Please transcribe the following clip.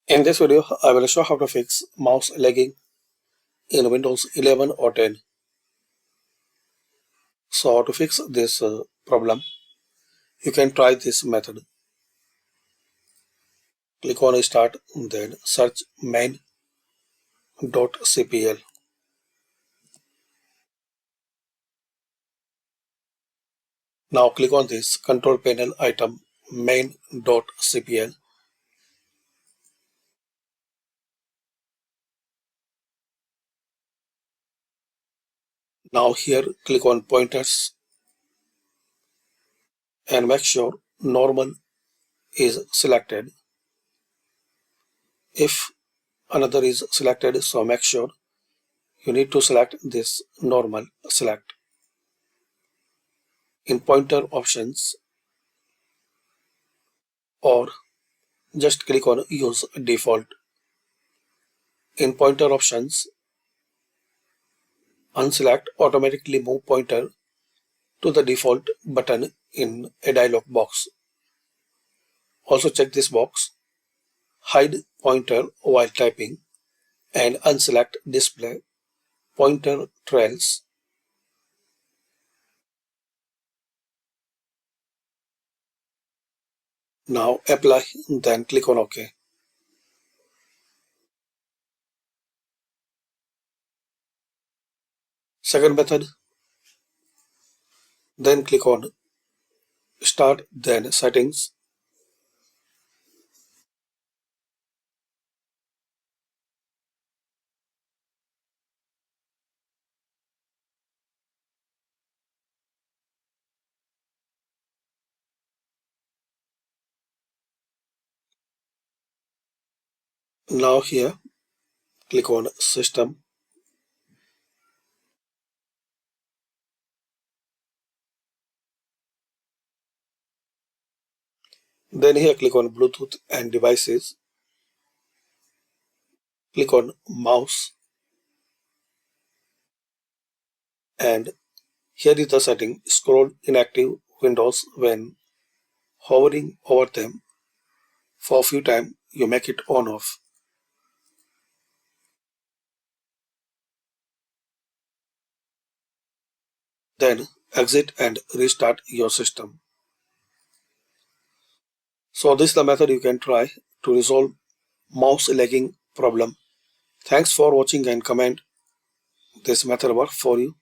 In this video, I will show how to fix mouse lagging in Windows 11 or 10. So to fix this problem, you can try this method. Click on Start, then search main.cpl. Now click on this control panel item main.cpl. Now here click on pointers and make sure normal is selected. If another is selected, so make sure you need to select this normal select. In pointer options, or just click on use default. In pointer options, unselect automatically move pointer to the default button in a dialog box. Also check this box, hide pointer while typing, and unselect display pointer trails. Now apply, then click on OK. Second method, then click on Start, then Settings. Now here, click on System. Then here click on Bluetooth and Devices. Click on Mouse. And here is the setting, scroll inactive windows when hovering over them for a few times, you make it on off. Then exit and restart your system. So this is the method you can try to resolve mouse lagging problem. Thanks for watching and comment this method work for you.